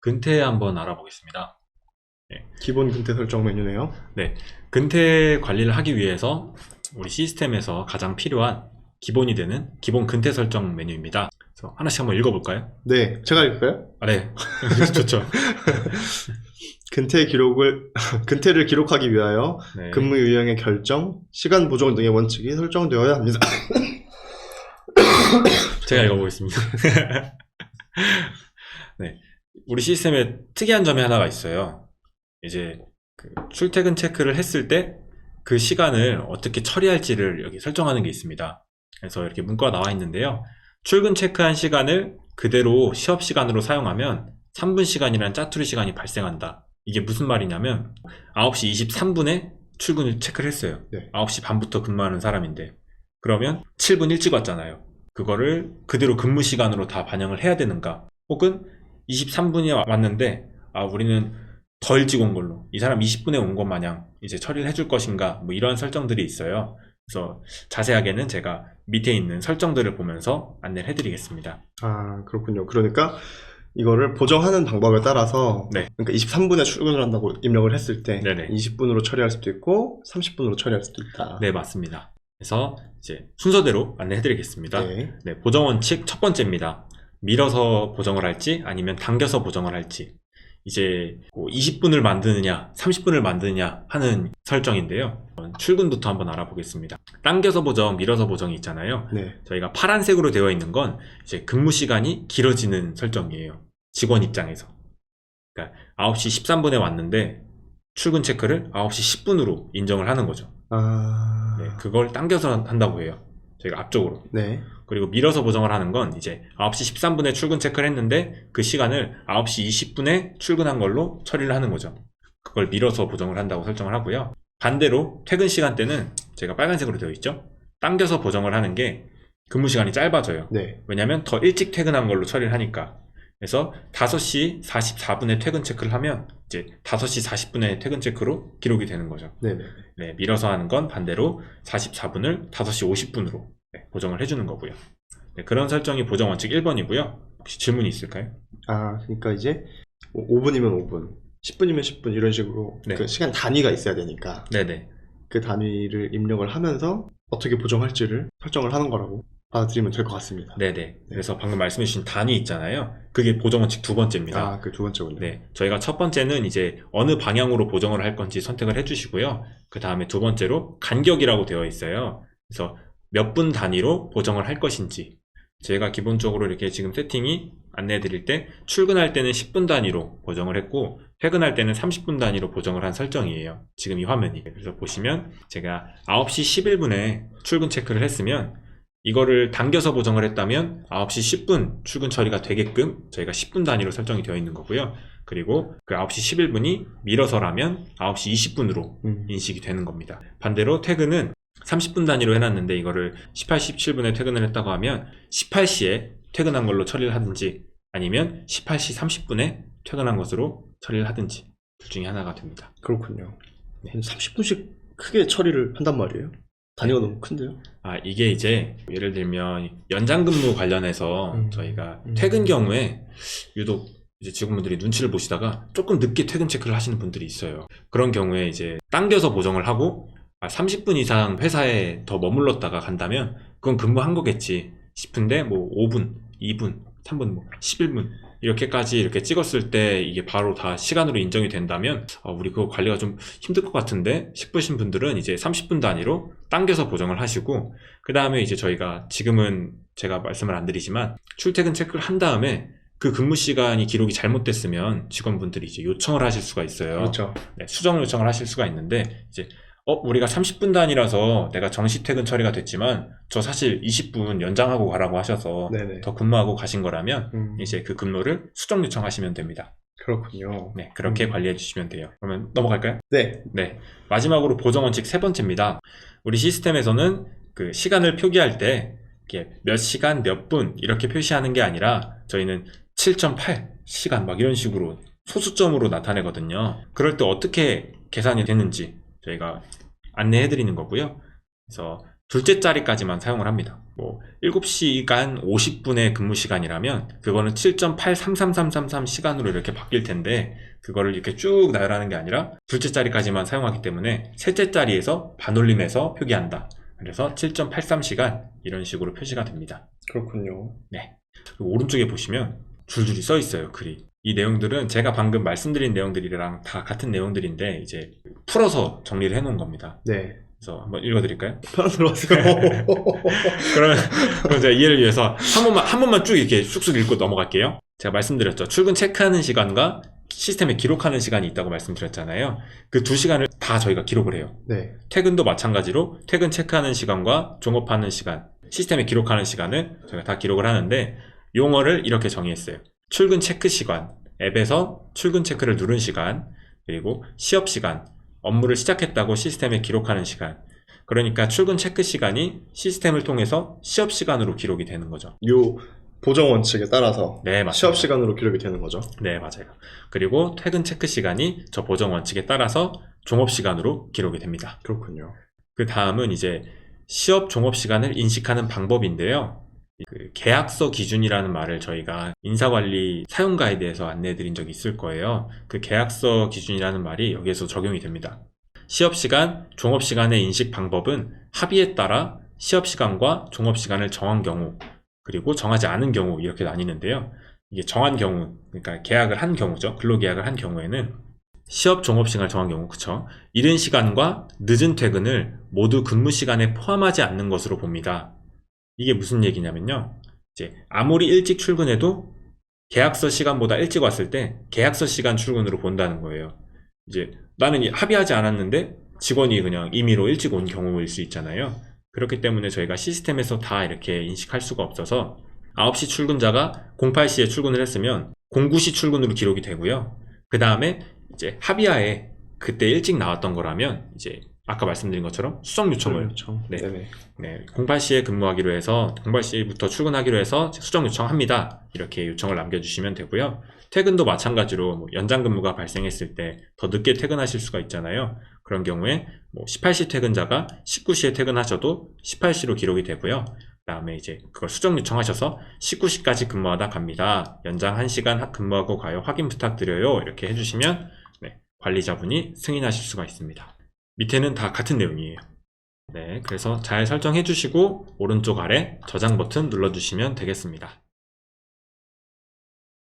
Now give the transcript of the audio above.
근태 한번 알아보겠습니다. 네. 기본 근태 설정 메뉴네요. 네. 근태 관리를 하기 위해서 우리 시스템에서 가장 필요한 기본이 되는 기본 근태 설정 메뉴입니다. 그래서 하나씩 한번 읽어볼까요? 네, 제가 읽을까요? 아, 네. 좋죠. 근태를 기록하기 위하여 네. 근무 유형의 결정, 시간 보정 등의 원칙이 설정되어야 합니다. 제가 읽어보겠습니다. 네. 우리 시스템에 특이한 점이 하나가 있어요. 이제 그 출퇴근 체크를 했을 때 그 시간을 어떻게 처리할지를 여기 설정하는 게 있습니다. 그래서 이렇게 문구가 나와 있는데요. 출근 체크한 시간을 그대로 취업 시간으로 사용하면 3분 시간이라는 짜투리 시간이 발생한다. 이게 무슨 말이냐면 9시 23분에 출근을 체크를 했어요. 네. 9시 반부터 근무하는 사람인데 그러면 7분 일찍 왔잖아요. 그거를 그대로 근무 시간으로 다 반영을 해야 되는가? 혹은 23분이 왔는데 우리는 더 일찍 온 걸로 이 사람 20분에 온 것 마냥 이제 처리를 해줄 것인가, 뭐 이런 설정들이 있어요. 그래서 자세하게는 제가 밑에 있는 설정들을 보면서 안내를 해드리겠습니다. 아, 그렇군요. 그러니까 이거를 보정하는 방법에 따라서 네. 그러니까 23분에 출근을 한다고 입력을 했을 때 네네. 20분으로 처리할 수도 있고 30분으로 처리할 수도 있다. 네, 맞습니다. 그래서 이제 순서대로 안내해드리겠습니다. 네. 네, 보정 원칙 첫 번째입니다. 밀어서 보정을 할지 아니면 당겨서 보정을 할지. 이제 20분을 만드느냐 30분을 만드느냐 하는 설정인데요. 출근부터 한번 알아보겠습니다. 당겨서 보정, 밀어서 보정이 있잖아요. 네. 저희가 파란색으로 되어 있는 건 이제 근무 시간이 길어지는 설정이에요. 직원 입장에서. 그러니까 9시 13분에 왔는데 출근 체크를 9시 10분으로 인정을 하는 거죠. 네, 그걸 당겨서 한다고 해요. 저희가 앞쪽으로. 네. 그리고 밀어서 보정을 하는 건 이제 9시 13분에 출근 체크를 했는데 그 시간을 9시 20분에 출근한 걸로 처리를 하는 거죠. 그걸 밀어서 보정을 한다고 설정을 하고요. 반대로 퇴근 시간대는 제가 빨간색으로 되어 있죠. 당겨서 보정을 하는 게 근무 시간이 짧아져요. 네. 왜냐면 더 일찍 퇴근한 걸로 처리를 하니까. 그래서 5시 44분에 퇴근 체크를 하면 이제 5시 40분에 퇴근 체크로 기록이 되는 거죠. 네. 네, 밀어서 하는 건 반대로 44분을 5시 50분으로 보정을 해주는 거고요. 네, 그런 설정이 보정 원칙 1번이고요. 혹시 질문이 있을까요? 그러니까 이제 5분이면 5분, 10분이면 10분 이런 식으로 네. 그 시간 단위가 있어야 되니까 네네. 그 단위를 입력을 하면서 어떻게 보정할지를 설정을 하는 거라고 받아들이면 될 것 같습니다. 네네. 그래서 방금 말씀해주신 단위 있잖아요. 그게 보정 원칙 두 번째입니다. 그 두 번째군요. 네, 저희가 첫 번째는 이제 어느 방향으로 보정을 할 건지 선택을 해주시고요. 그 다음에 두 번째로 간격이라고 되어 있어요. 그래서 몇 분 단위로 보정을 할 것인지. 제가 기본적으로 이렇게 지금 세팅이 안내해 드릴 때 출근할 때는 10분 단위로 보정을 했고 퇴근할 때는 30분 단위로 보정을 한 설정이에요. 지금 이 화면이. 그래서 보시면 제가 9시 11분에 출근 체크를 했으면 이거를 당겨서 보정을 했다면 9시 10분 출근 처리가 되게끔 저희가 10분 단위로 설정이 되어 있는 거고요. 그리고 그 9시 11분이 밀어서라면 9시 20분으로 인식이 되는 겁니다. 반대로 퇴근은 30분 단위로 해놨는데 이거를 18시 17분에 퇴근을 했다고 하면 18시에 퇴근한 걸로 처리를 하든지 아니면 18시 30분에 퇴근한 것으로 처리를 하든지 둘 중에 하나가 됩니다. 그렇군요. 네. 30분씩 크게 처리를 한단 말이에요? 단위가 너무 큰데요? 이게 이제 예를 들면 연장 근무 관련해서 저희가 퇴근 경우에 유독 이제 직원분들이 눈치를 보시다가 조금 늦게 퇴근 체크를 하시는 분들이 있어요. 그런 경우에 이제 당겨서 보정을 하고 30분 이상 회사에 더 머물렀다가 간다면 그건 근무한 거겠지 싶은데 뭐 5분, 2분, 3분, 뭐 11분 이렇게까지 이렇게 찍었을 때 이게 바로 다 시간으로 인정이 된다면 우리 그거 관리가 좀 힘들 것 같은데 싶으신 분들은 이제 30분 단위로 당겨서 보정을 하시고 그 다음에 이제 저희가 지금은 제가 말씀을 안 드리지만 출퇴근 체크를 한 다음에 그 근무 시간이 기록이 잘못됐으면 직원분들이 이제 요청을 하실 수가 있어요. 그렇죠. 네, 수정 요청을 하실 수가 있는데 이제 우리가 30분 단위라서 내가 정시 퇴근 처리가 됐지만 저 사실 20분 연장하고 가라고 하셔서 네네. 더 근무하고 가신 거라면 이제 그 근무를 수정 요청하시면 됩니다. 그렇군요. 네, 그렇게 관리해 주시면 돼요. 그러면 넘어갈까요? 네. 네, 마지막으로 보정 원칙 세 번째입니다. 우리 시스템에서는 그 시간을 표기할 때 이렇게 몇 시간 몇 분 이렇게 표시하는 게 아니라 저희는 7.8 시간 막 이런 식으로 소수점으로 나타내거든요. 그럴 때 어떻게 계산이 되는지 저희가 안내해 드리는 거고요. 그래서 둘째 자리까지만 사용을 합니다. 뭐 7시간 50분의 근무 시간이라면 그거는 7.83333 시간으로 이렇게 바뀔 텐데 그거를 이렇게 쭉 나열하는 게 아니라 둘째 자리까지만 사용하기 때문에 셋째 자리에서 반올림해서 표기한다. 그래서 7.83시간 이런 식으로 표시가 됩니다. 그렇군요. 네. 그리고 오른쪽에 보시면 줄줄이 써 있어요, 글이. 이 내용들은 제가 방금 말씀드린 내용들이랑 다 같은 내용들인데 이제 풀어서 정리를 해 놓은 겁니다. 네. 그래서 한번 읽어드릴까요? 편안으로 하세요. 그럼 제가 이해를 위해서 한 번만 쭉 이렇게 쑥쑥 읽고 넘어갈게요. 제가 말씀드렸죠. 출근 체크하는 시간과 시스템에 기록하는 시간이 있다고 말씀드렸잖아요. 그 두 시간을 다 저희가 기록을 해요. 네. 퇴근도 마찬가지로 퇴근 체크하는 시간과 종업하는 시간, 시스템에 기록하는 시간을 저희가 다 기록을 하는데 용어를 이렇게 정의했어요. 출근 체크 시간, 앱에서 출근 체크를 누른 시간, 그리고 시업 시간, 업무를 시작했다고 시스템에 기록하는 시간. 그러니까 출근 체크 시간이 시스템을 통해서 시업 시간으로 기록이 되는 거죠. 요 보정 원칙에 따라서 네, 맞습니다. 시업 시간으로 기록이 되는 거죠. 네, 맞아요. 그리고 퇴근 체크 시간이 저 보정 원칙에 따라서 종업 시간으로 기록이 됩니다. 그렇군요. 그 다음은 이제 시업 종업 시간을 인식하는 방법인데요. 그 계약서 기준이라는 말을 저희가 인사관리 사용 가이드에서 안내해 드린 적이 있을 거예요. 그 계약서 기준이라는 말이 여기에서 적용이 됩니다. 시업 시간, 종업 시간의 인식 방법은 합의에 따라 시업 시간과 종업 시간을 정한 경우, 그리고 정하지 않은 경우 이렇게 나뉘는데요. 이게 정한 경우, 그러니까 계약을 한 경우죠. 근로계약을 한 경우에는 시업 종업 시간을 정한 경우, 그쵸? 이른 시간과 늦은 퇴근을 모두 근무 시간에 포함하지 않는 것으로 봅니다. 이게 무슨 얘기냐면요. 이제 아무리 일찍 출근해도 계약서 시간보다 일찍 왔을 때 계약서 시간 출근으로 본다는 거예요. 이제 나는 합의하지 않았는데 직원이 그냥 임의로 일찍 온 경우일 수 있잖아요. 그렇기 때문에 저희가 시스템에서 다 이렇게 인식할 수가 없어서 9시 출근자가 08시에 출근을 했으면 09시 출근으로 기록이 되고요. 그 다음에 이제 합의하에 그때 일찍 나왔던 거라면 이제 아까 말씀드린 것처럼 수정 요청을 네. 네네. 네, 08시에 근무하기로 해서 08시부터 출근하기로 해서 수정 요청합니다. 이렇게 요청을 남겨주시면 되고요. 퇴근도 마찬가지로 뭐 연장 근무가 발생했을 때 더 늦게 퇴근하실 수가 있잖아요. 그런 경우에 뭐 18시 퇴근자가 19시에 퇴근하셔도 18시로 기록이 되고요. 그 다음에 이제 그걸 수정 요청하셔서 19시까지 근무하다 갑니다. 연장 1시간 근무하고 가요. 확인 부탁드려요. 이렇게 해주시면 네, 관리자분이 승인하실 수가 있습니다. 밑에는 다 같은 내용이에요. 네, 그래서 잘 설정해 주시고 오른쪽 아래 저장 버튼 눌러주시면 되겠습니다.